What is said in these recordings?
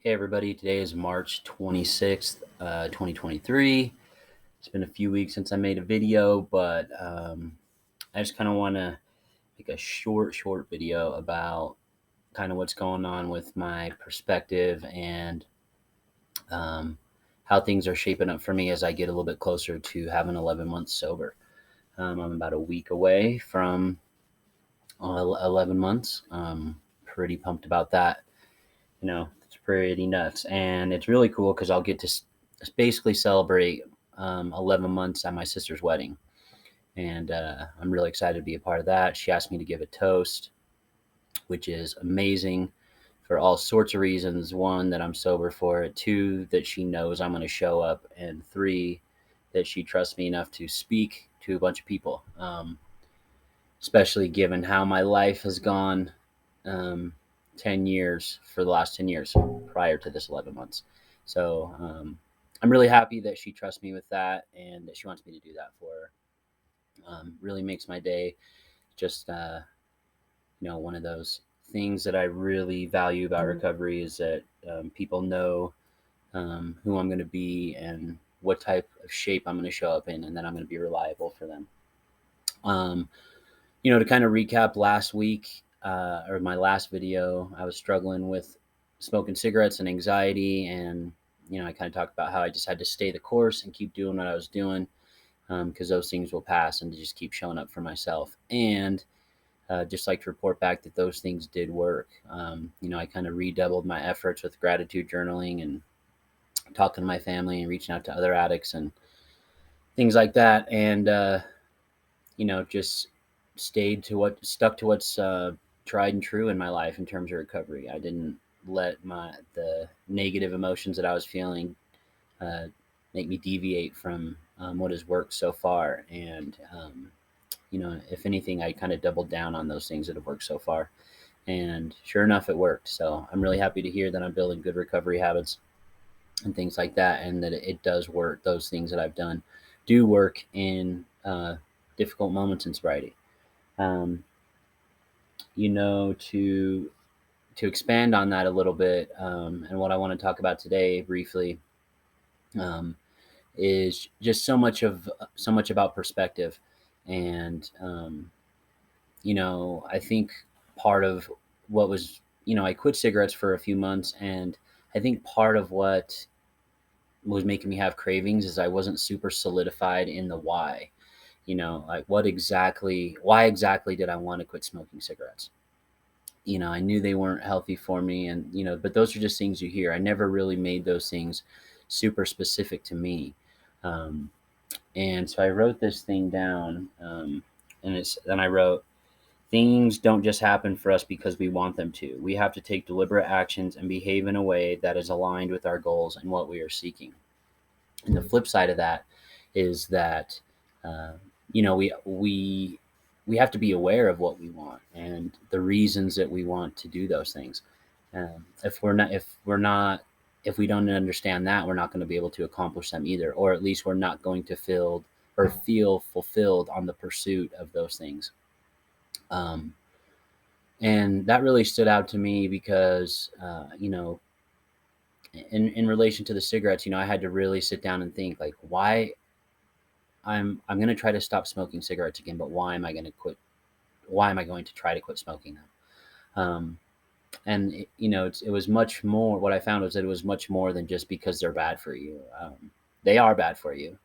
Hey everybody, today is March 26th, 2023. It's been a few weeks since I made a video, but I just kind of want to make a short video about kind of what's going on with my perspective and um, how things are shaping up for me as I get a little bit closer to having 11 months sober. I'm about a week away from 11 months. Pretty pumped about that. It's pretty nuts. And it's really cool because I'll get to basically celebrate 11 months at my sister's wedding. And I'm really excited to be a part of that. She asked me to give a toast, which is amazing for all sorts of reasons. One, that I'm sober for it. Two, that she knows I'm going to show up. And three, that she trusts me enough to speak to a bunch of people, especially given how my life has gone. Um, 10 years for the last 10 years prior to this 11 months. So I'm really happy that she trusts me with that and that she wants me to do that for her. Really makes my day. Just, one of those things that I really value about recovery is that people know who I'm going to be and what type of shape I'm going to show up in, and then I'm going to be reliable for them. To kind of recap last week, or my last video, I was struggling with smoking cigarettes and anxiety. And, I kind of talked about how I just had to stay the course and keep doing what I was doing because those things will pass, and to just keep showing up for myself. And just like to report back that those things did work. I kind of redoubled my efforts with gratitude journaling and talking to my family and reaching out to other addicts and things like that. And, just stuck to what's tried and true in my life in terms of recovery. I didn't let the negative emotions that I was feeling uh, make me deviate from what has worked so far. And if anything, I kind of doubled down on those things that have worked so far. And sure enough, it worked. So I'm really happy to hear that I'm building good recovery habits and things like that, and that it does work. Those things that I've done do work in difficult moments in sobriety. Um, to expand on that a little bit, and what I want to talk about today briefly, um, is just so much about perspective. And I think part of what was, I quit cigarettes for a few months, and I think part of what was making me have cravings is I wasn't super solidified in the why. Like why exactly did I want to quit smoking cigarettes? I knew they weren't healthy for me, and but those are just things you hear. I never really made those things super specific to me. um, and so I wrote this thing down, and I wrote, things don't just happen for us because we want them to. We have to take deliberate actions and behave in a way that is aligned with our goals and what we are seeking. And the flip side of that is that uh, we have to be aware of what we want and the reasons that we want to do those things. If we don't understand that, we're not going to be able to accomplish them either, or at least we're not going to feel fulfilled on the pursuit of those things. Um, and that really stood out to me because in relation to the cigarettes, I had to really sit down and think, like, why I'm going to try to stop smoking cigarettes again, but why am I going to quit? Why am I going to try to quit smoking them? And it was much more. What I found was that it was much more than just because they're bad for you. They are bad for you,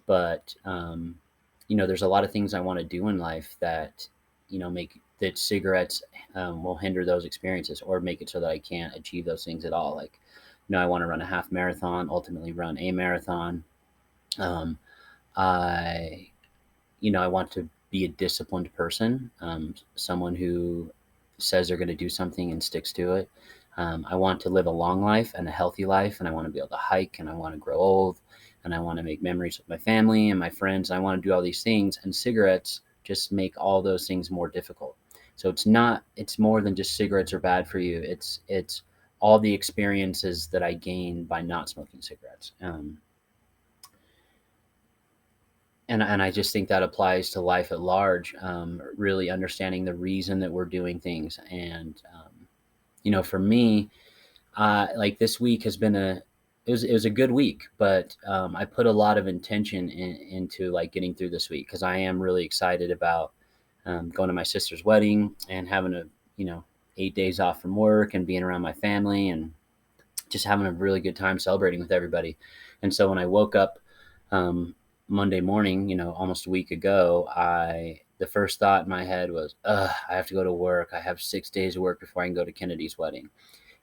but there's a lot of things I want to do in life that make that cigarettes will hinder those experiences or make it so that I can't achieve those things at all. Like, I want to run a half marathon, ultimately run a marathon. Um, I I want to be a disciplined person, someone who says they're going to do something and sticks to it. I want to live a long life and a healthy life, and I want to be able to hike, and I want to grow old, and I want to make memories with my family and my friends. I want to do all these things, and cigarettes just make all those things more difficult. So it's more than just cigarettes are bad for you. It's all the experiences that I gain by not smoking cigarettes. And I just think that applies to life at large. Really understanding the reason that we're doing things. And for me, Like this week has been it was a good week, but I put a lot of intention into like getting through this week because I am really excited about going to my sister's wedding and having 8 days off from work and being around my family and just having a really good time celebrating with everybody. And so when I woke up um, Monday morning, almost a week ago, the first thought in my head was, "Ugh, I have to go to work. I have 6 days of work before I can go to Kennedy's wedding."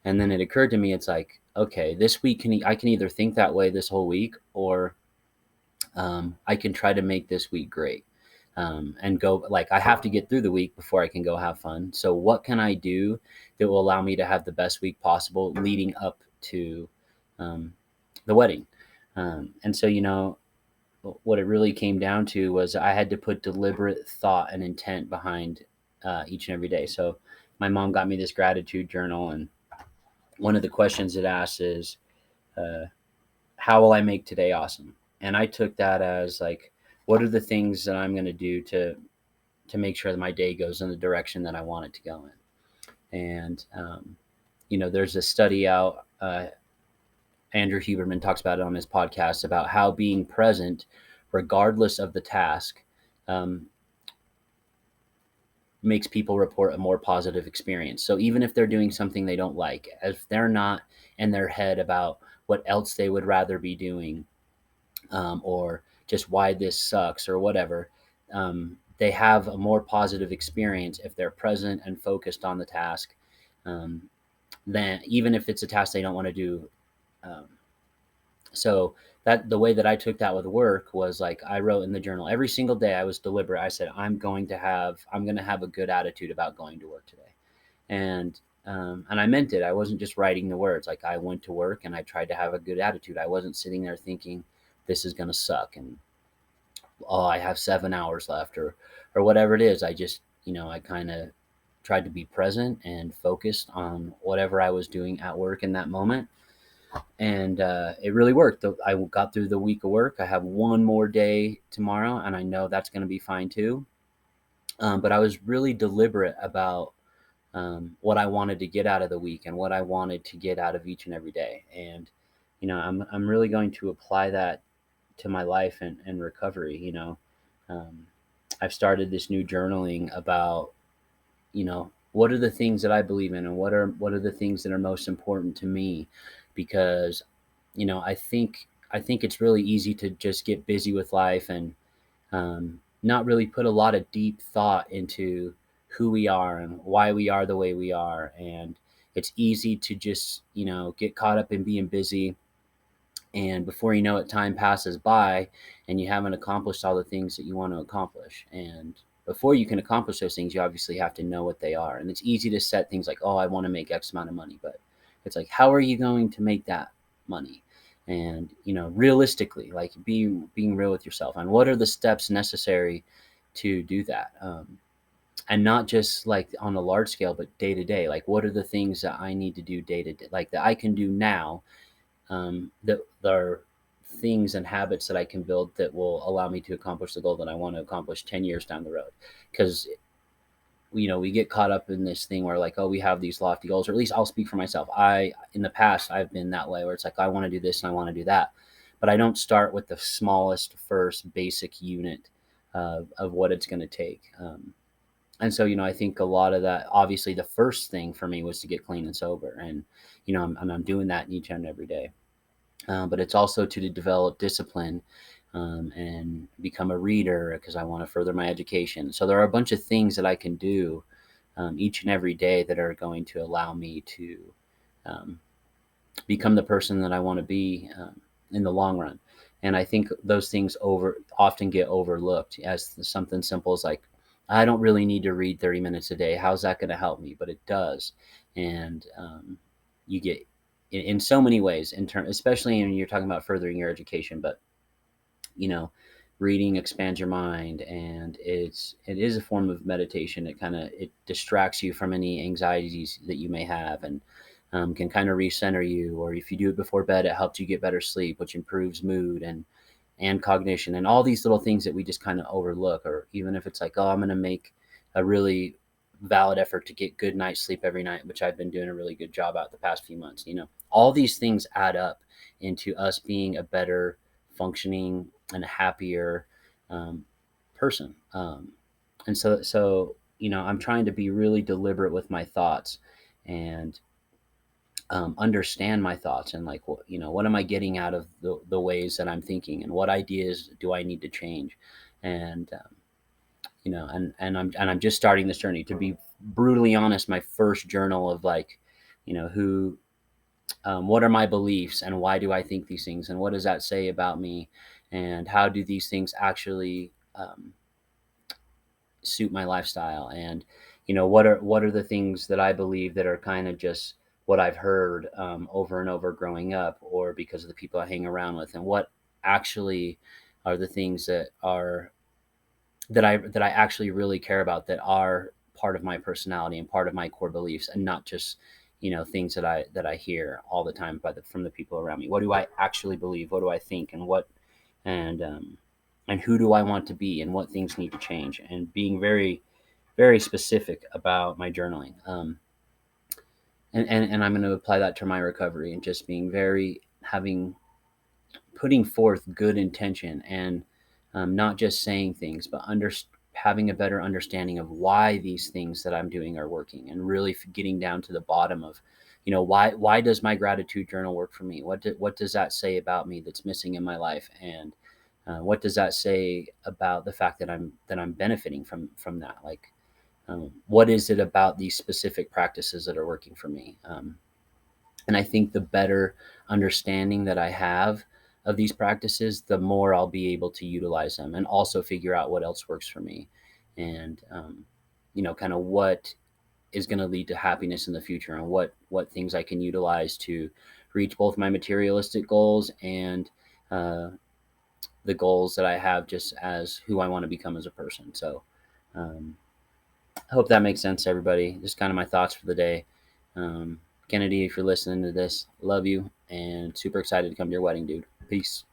And then it occurred to me, it's like, okay, this week I can either think that way this whole week, or I can try to make this week great. And go, like, I have to get through the week before I can go have fun. So what can I do that will allow me to have the best week possible leading up to um, the wedding? And so, what it really came down to was I had to put deliberate thought and intent behind each and every day. So my mom got me this gratitude journal, and one of the questions it asks is, uh, how will I make today awesome? And I took that as like, what are the things that I'm going to do to make sure that my day goes in the direction that I want it to go in? And there's a study out. Andrew Huberman talks about it on his podcast about how being present, regardless of the task, um, makes people report a more positive experience. So even if they're doing something they don't like, if they're not in their head about what else they would rather be doing, or just why this sucks or whatever, they have a more positive experience if they're present and focused on the task, um, than even if it's a task they don't want to do. Um, so that the way that I took that with work was like I wrote in the journal every single day. I was deliberate. I said I'm going to have a good attitude about going to work today, and I meant it. I wasn't just writing the words. Like I went to work and I tried to have a good attitude. I wasn't sitting there thinking this is going to suck and oh, I have 7 hours left or whatever it is. I just, I kind of tried to be present and focused on whatever I was doing at work in that moment. And it really worked. I got through the week of work. I have one more day tomorrow, and I know that's going to be fine too. But I was really deliberate about what I wanted to get out of the week and what I wanted to get out of each and every day. And, I'm really going to apply that to my life and recovery. Um, I've started this new journaling about, what are the things that I believe in and what are the things that are most important to me, because, I think it's really easy to just get busy with life and not really put a lot of deep thought into who we are and why we are the way we are. And it's easy to just, get caught up in being busy, and before you know it, time passes by and you haven't accomplished all the things that you want to accomplish. And before you can accomplish those things, you obviously have to know what they are. And it's easy to set things like, oh, I want to make X amount of money, but it's like, how are you going to make that money? And realistically, like being real with yourself, and what are the steps necessary to do that, and not just like on a large scale, but day to day. Like, what are the things that I need to do day to day, like that I can do now, that are things and habits that I can build that will allow me to accomplish the goal that I want to accomplish 10 years down the road. Because, we get caught up in this thing where like, oh, we have these lofty goals, or at least I'll speak for myself. In the past, I've been that way where it's like, I want to do this and I want to do that. But I don't start with the smallest, first basic unit of what it's going to take. And so, I think a lot of that, obviously the first thing for me was to get clean and sober. And, I'm doing that each and every day. But it's also to develop discipline, and become a reader because I want to further my education. So there are a bunch of things that I can do each and every day that are going to allow me to um, become the person that I want to be in the long run. And I think those things often get overlooked as something simple as like, I don't really need to read 30 minutes a day. How's that going to help me? But it does. And you get in so many ways especially when you're talking about furthering your education, but you know reading expands your mind, and it is a form of meditation. It distracts you from any anxieties that you may have, and can kind of recenter you. Or if you do it before bed, it helps you get better sleep, which improves mood and cognition, and all these little things that we just kind of overlook. Or even if it's like, oh, I'm going to make a really valid effort to get good night's sleep every night, which I've been doing a really good job at the past few months. All these things add up into us being a better functioning and a happier um, person. And I'm trying to be really deliberate with my thoughts and understand my thoughts and like what am I getting out of the ways that I'm thinking, and what ideas do I need to change. And I'm just starting this journey. To be brutally honest, my first journal of like, who what are my beliefs and why do I think these things, and what does that say about me, and how do these things actually suit my lifestyle, and what are the things that I believe that are kind of just what I've heard over and over growing up, or because of the people I hang around with, and what actually are the things that I actually really care about, that are part of my personality and part of my core beliefs, and not just things that I hear all the time from the people around me. What do I actually believe? What do I think? And and who do I want to be? And what things need to change? And being very very specific about my journaling. And I'm going to apply that to my recovery, and just being very having putting forth good intention, and not just saying things, but having a better understanding of why these things that I'm doing are working, and really getting down to the bottom of, why does my gratitude journal work for me? What does that say about me that's missing in my life? And what does that say about the fact that I'm benefiting from that? Like, what is it about these specific practices that are working for me? And I think the better understanding that I have of these practices, the more I'll be able to utilize them, and also figure out what else works for me, and kind of what is going to lead to happiness in the future, and what things I can utilize to reach both my materialistic goals and the goals that I have just as who I want to become as a person. So um, I hope that makes sense to everybody. Just kind of my thoughts for the day. Kennedy, if you're listening to this, love you and super excited to come to your wedding, dude. Peace.